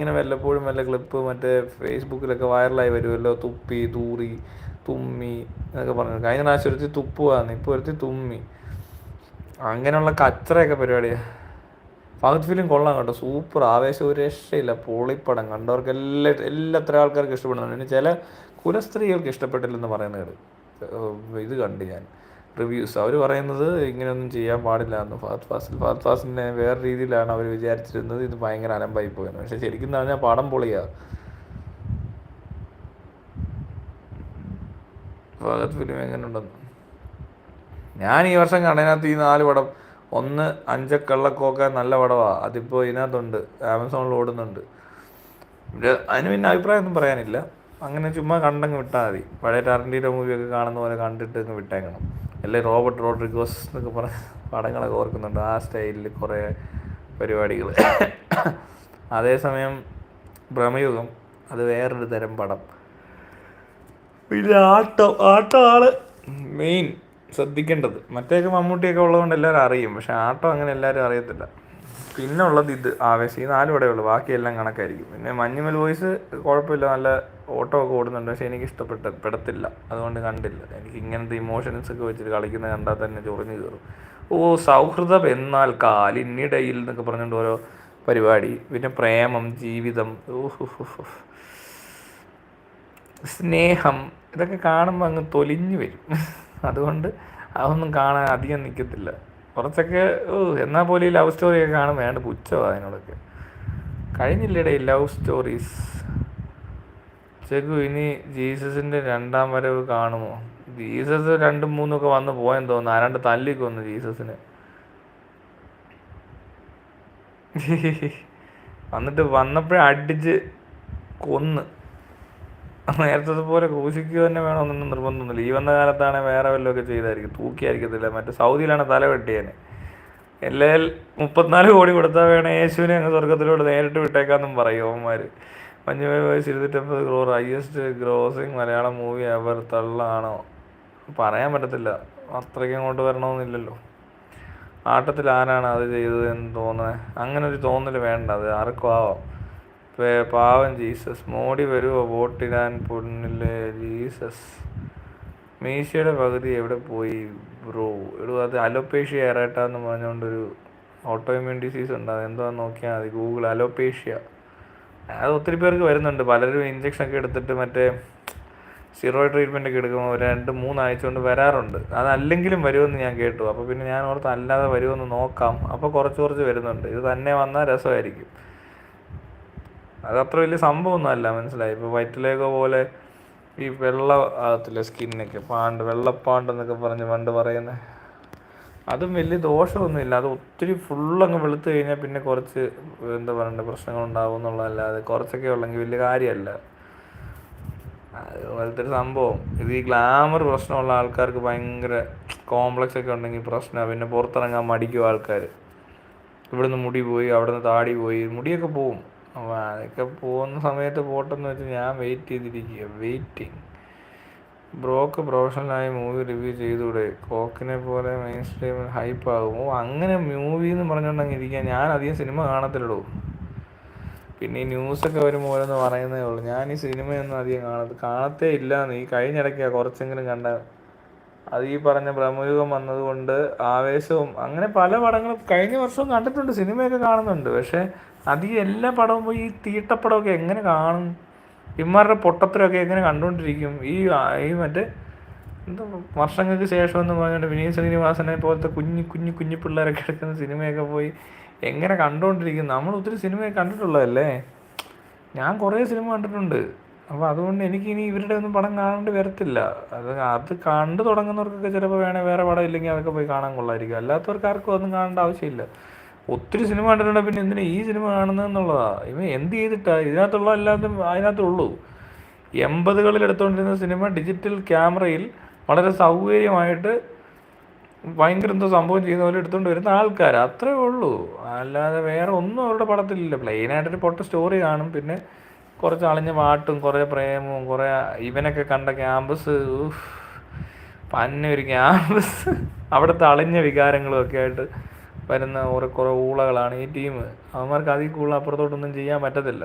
ഇങ്ങനെ വല്ലപ്പോഴും വല്ല ക്ലിപ്പ് മറ്റേ ഫേസ്ബുക്കിലൊക്കെ വൈറലായി വരുമല്ലോ, തുപ്പി തൂറി തുമ്മി എന്നൊക്കെ പറഞ്ഞു. കഴിഞ്ഞ പ്രാവശ്യം ഒരുത്തി തുപ്പുവാന്ന്, ഇപ്പോൾ ഒരുത്തി തുമ്മി. അങ്ങനെയുള്ള കച്ചറയൊക്കെ പരിപാടിയാണ്. ഫഹദ് ഫിലിം കൊള്ളാം കേട്ടോ, സൂപ്പർ, ആവേശം ഒരു രക്ഷയില്ല, പൊളിപ്പടം. കണ്ടവർക്ക് എത്ര ആൾക്കാർക്ക് ഇഷ്ടപ്പെടുന്നുണ്ട്. പിന്നെ ചില കുലസ്ത്രീകൾക്ക് ഇഷ്ടപ്പെട്ടില്ലെന്ന് പറയുന്നത് ഇത് കണ്ട് ഞാൻ റിവ്യൂസ്. അവർ പറയുന്നത് ഇങ്ങനെയൊന്നും ചെയ്യാൻ പാടില്ല എന്ന്. ഫഹദ് ഫാസിലിനെ വേറെ രീതിയിലാണ് അവർ വിചാരിച്ചിരുന്നത്, ഇത് ഭയങ്കര അലമ്പായി പോയെന്ന്. പക്ഷെ ശരിക്കും പറഞ്ഞാൽ പടം പൊളിയാ. ഫഹദ് ഫിലിം എങ്ങനെ ഉണ്ടെന്ന് ഞാൻ ഈ വർഷം കണ്ടതിനകത്ത് ഈ 4 പടം, ഒന്ന് അഞ്ചക്കള്ളക്കോക്ക നല്ല പടമാണ്, അതിപ്പോൾ ഇതിനകത്തുണ്ട്, ആമസോണിൽ ഓടുന്നുണ്ട്. അതിന് പിന്നെ അഭിപ്രായമൊന്നും പറയാനില്ല, അങ്ങനെ ചുമ്മാ കണ്ടങ്ങ് വിട്ടാൽ മതി. പഴയ ടാരന്റീനോ മൂവിയൊക്കെ കാണുന്ന പോലെ കണ്ടിട്ട് അങ്ങ് വിട്ടേക്കണം. അല്ലേ റോബർട്ട് റോഡ്രിഗോസ് എന്നൊക്കെ പറഞ്ഞ പടങ്ങളൊക്കെ ഓർക്കുന്നുണ്ട്, ആ സ്റ്റൈലിൽ കുറേ പരിപാടികൾ. അതേസമയം ഭ്രമയുഗം അത് വേറൊരു തരം പടം. പിന്നെ ആട്ടമാണ് മെയിൻ ശ്രദ്ധിക്കേണ്ടത്. മറ്റേയൊക്കെ മമ്മൂട്ടിയൊക്കെ ഉള്ളതുകൊണ്ട് എല്ലാവരും അറിയും, പക്ഷെ ആട്ടം അങ്ങനെ എല്ലാവരും അറിയത്തില്ല. പിന്നെ ഉള്ളത് ഇത് ആവേശം, ഈ 4 പടമേ ഉള്ളൂ, ബാക്കിയെല്ലാം കണക്കായിരിക്കും. പിന്നെ മഞ്ഞുമൽ ബോയ്സ് കുഴപ്പമില്ല, നല്ല ഓട്ടമൊക്കെ ഓടുന്നുണ്ട്, പക്ഷേ എനിക്ക് പെടത്തില്ല, അതുകൊണ്ട് കണ്ടില്ല. എനിക്ക് ഇങ്ങനത്തെ ഇമോഷൻസ് ഒക്കെ വെച്ചിട്ട് കളിക്കുന്നത് കണ്ടാൽ തന്നെ ചൊറിഞ്ഞു കയറും. സൗഹൃദം എന്നാൽ കാലിനിടയിൽ എന്നൊക്കെ പറഞ്ഞുകൊണ്ട് ഓരോ പരിപാടി. പിന്നെ പ്രേമം, ജീവിതം, സ്നേഹം, ഇതൊക്കെ കാണുമ്പോൾ അങ്ങ് തൊലിഞ്ഞു വരും. അതുകൊണ്ട് അതൊന്നും കാണാൻ അധികം നിൽക്കത്തില്ല. കുറച്ചൊക്കെ എന്നാൽ പോലും ഈ ലവ് സ്റ്റോറിയൊക്കെ കാണുമ്പോൾ വേണ്ട പുച്ഛമാണ് അതിനോടൊക്കെ. കഴിഞ്ഞില്ലേടെ ലവ് സ്റ്റോറീസ്. ചെക്കു ഇനി ജീസസിൻ്റെ 2ാം വരവ് കാണുമോ? ജീസസ് 2ഉം 3ഉം ഒക്കെ വന്ന് പോയെന്ന് തോന്നുന്നു, ആരാണ്ട് തല്ലിക്കൊന്നു ജീസസിന്. വന്നിട്ട് വന്നപ്പോഴേ അടിച്ച് കൊന്ന്. നേരത്തെ പോലെ ക്രൂശിക്കുക തന്നെ വേണമെന്നൊന്നും നിർബന്ധമൊന്നുമില്ല. ഈ വന്ന കാലത്താണെങ്കിൽ വേറെ വല്ലതൊക്കെ ചെയ്തായിരിക്കും, തൂക്കിയായിരിക്കത്തില്ല. മറ്റേ സൗദിയിലാണ് തല വെട്ടിയേനെ. എല്ലാം 34 കോടി കൊടുത്താൽ വേണേൽ യേശുവിനെ അങ്ങ് സ്വർഗത്തിലോട്ട് നേരിട്ട് വിട്ടേക്കാന്നും പറയും അവന്മാർ. Manjummel Boys 250 crore highest grossing Malayalam movie അവർ. തള്ളാണോ? പറയാൻ പറ്റത്തില്ല, അത്രയ്ക്ക് അങ്ങോട്ട് വരണമെന്നില്ലല്ലോ. ആട്ടത്തിൽ ആരാണ് അത് ചെയ്തത് എന്ന് തോന്നുന്നത്? അങ്ങനെ ഒരു തോന്നൽ വേണ്ട, അത് ആർക്കും ആവാം. പാവം ജീസസ്. മോഡി വരുമോ വോട്ടിടാൻ? പൊന്നില്ലേ ജീസസ്. മീശയുടെ പകുതി എവിടെ പോയി ബ്രോ? അത് അലോപേഷ്യ എറേട്ടാന്ന് പറഞ്ഞുകൊണ്ടൊരു ഓട്ടോഇമ്യൂൺ ഡിസീസ് ഉണ്ട്, അതെന്താന്ന് നോക്കിയാൽ മതി, ഗൂഗിൾ അലോപേഷ്യ. അത് ഒത്തിരി പേർക്ക് വരുന്നുണ്ട്, പലരും ഇഞ്ചക്ഷനൊക്കെ എടുത്തിട്ട് മറ്റേ സ്റ്റിറോയിഡ് ട്രീറ്റ്മെൻറ്റൊക്കെ എടുക്കുമ്പോൾ 2-3 ആഴ്ച കൊണ്ട് വരാറുണ്ട്. അതല്ലെങ്കിലും വരുമെന്ന് ഞാൻ കേട്ടു. അപ്പോൾ പിന്നെ ഞാൻ ഓർത്ത് അല്ലാതെ വരുമെന്ന് നോക്കാം. അപ്പോൾ കുറച്ച് വരുന്നുണ്ട്. ഇത് തന്നെ വന്നാൽ രസമായിരിക്കും. അതത്ര വലിയ സംഭവമൊന്നും അല്ല, മനസ്സിലായി. ഇപ്പോൾ വയറ്റിലേക്കോ പോലെ ഈ വെള്ള ആകത്തില്ല സ്കിന്നൊക്കെ, വെള്ളപ്പാണ്ടെന്നൊക്കെ പറഞ്ഞ് പണ്ട് പറയുന്നത്, അതും വലിയ ദോഷമൊന്നുമില്ല. അത് ഒത്തിരി ഫുള്ളങ്ങ് വെളുത്ത് കഴിഞ്ഞാൽ പിന്നെ കുറച്ച് എന്താ പറയണ്ടേ പ്രശ്നങ്ങളുണ്ടാവും എന്നുള്ളതല്ലാതെ, കുറച്ചൊക്കെ ഉള്ളെങ്കിൽ വലിയ കാര്യമല്ല. അതുപോലത്തെ ഒരു സംഭവം. ഇത് ഈ ഗ്ലാമർ പ്രശ്നമുള്ള ആൾക്കാർക്ക് ഭയങ്കര കോംപ്ലക്സ് ഒക്കെ ഉണ്ടെങ്കിൽ പ്രശ്നമാണ്. പിന്നെ പുറത്തിറങ്ങാൻ മടിക്കും ആൾക്കാർ. ഇവിടുന്ന് മുടി പോയി, അവിടുന്ന് താടി പോയി, മുടിയൊക്കെ പോവും. അപ്പോൾ അതൊക്കെ പോകുന്ന സമയത്ത് പോട്ടെന്ന് വെച്ച് ഞാൻ വെയിറ്റ് ചെയ്തിരിക്കുക, വെയിറ്റിംഗ്. ബ്രോക്ക് പ്രൊഫഷണലായി മൂവി റിവ്യൂ ചെയ്തൂടെ? കോക്കിനെ പോലെ മെയിൻ സ്ട്രീമിൽ ഹൈപ്പ് ആകും. അങ്ങനെ മൂവി എന്ന് പറഞ്ഞുകൊണ്ടങ്ങ് ഇരിക്കുക. ഞാൻ അധികം സിനിമ കാണത്തില്ലടോ. പിന്നെ ഈ ന്യൂസൊക്കെ വരുമ്പോൾ ഓരോന്ന് പറയുന്നതേ ഉള്ളൂ. ഞാൻ ഈ സിനിമയൊന്നും അധികം കാണത്തേ ഇല്ലയെന്ന്. ഈ കഴിഞ്ഞിടയ്ക്കാണ് കുറച്ചെങ്കിലും കണ്ട. അത് ഈ പറഞ്ഞ ഭ്രമയുഗം വന്നതുകൊണ്ട് ആവേശവും അങ്ങനെ പല പടങ്ങളും കഴിഞ്ഞ വർഷവും കണ്ടിട്ടുണ്ട്, സിനിമയൊക്കെ കാണുന്നുണ്ട്. പക്ഷേ അധികം എല്ലാ പടവും പോയി ഈ തീട്ടപ്പടമൊക്കെ എങ്ങനെ കാണും? ഇമാരുടെ പൊട്ടത്തരമൊക്കെ എങ്ങനെ കണ്ടുകൊണ്ടിരിക്കും? ഈ മറ്റേ എന്താ വർഷങ്ങൾക്ക് ശേഷം എന്ന് പറഞ്ഞിട്ട് വിനീത് ശ്രീനിവാസനെ പോലത്തെ കുഞ്ഞു പിള്ളേരൊക്കെ എടുക്കുന്ന സിനിമയൊക്കെ പോയി എങ്ങനെ കണ്ടുകൊണ്ടിരിക്കും? നമ്മൾ ഒത്തിരി സിനിമയൊക്കെ കണ്ടിട്ടുള്ളതല്ലേ. ഞാൻ കുറേ സിനിമ കണ്ടിട്ടുണ്ട്. അപ്പോൾ അതുകൊണ്ട് എനിക്കിനി ഇവരുടെ ഒന്നും പടം കാണേണ്ടി വരത്തില്ല. അത് കണ്ടു തുടങ്ങുന്നവർക്കൊക്കെ ചിലപ്പോൾ വേറെ പടം ഇല്ലെങ്കിൽ അതൊക്കെ പോയി കാണാൻ കൊള്ളായിരിക്കും. അല്ലാത്തവർക്ക് ആർക്കും ഒന്നും കാണേണ്ട ആവശ്യമില്ല. ഒത്തിരി സിനിമ കണ്ടിട്ടുണ്ട്, പിന്നെ എന്തിനാ ഈ സിനിമ കാണുന്നത് എന്നുള്ളതാണ്. ഇവൻ എന്ത് ചെയ്തിട്ടാണ് ഇതിനകത്തുള്ള എല്ലാത്തും അതിനകത്തുള്ളൂ. 80കളിൽ എടുത്തുകൊണ്ടിരുന്ന സിനിമ ഡിജിറ്റൽ ക്യാമറയിൽ വളരെ സൗകര്യമായിട്ട് ഭയങ്കര എന്തോ സംഭവം ചെയ്യുന്ന പോലെ എടുത്തുകൊണ്ട് വരുന്ന ആൾക്കാർ, അത്രേ ഉള്ളൂ. അല്ലാതെ വേറെ ഒന്നും അവരുടെ പടത്തിലില്ല. പ്ലെയിനായിട്ടൊരു പൊട്ട സ്റ്റോറി കാണും, പിന്നെ കുറച്ച് അളിഞ്ഞ പാട്ടും കുറേ പ്രേമവും കുറേ ഇവനൊക്കെ കണ്ട ക്യാമ്പസ്, ഒരു ക്യാമ്പസ്, അവിടുത്തെ അളിഞ്ഞ വികാരങ്ങളും ഒക്കെ ആയിട്ട് വരുന്ന കുറേ ഊളകളാണ് ഈ ടീം. അവന്മാർക്ക് അതിൽ കൂടുതൽ അപ്പുറത്തോട്ടൊന്നും ചെയ്യാൻ പറ്റത്തില്ല.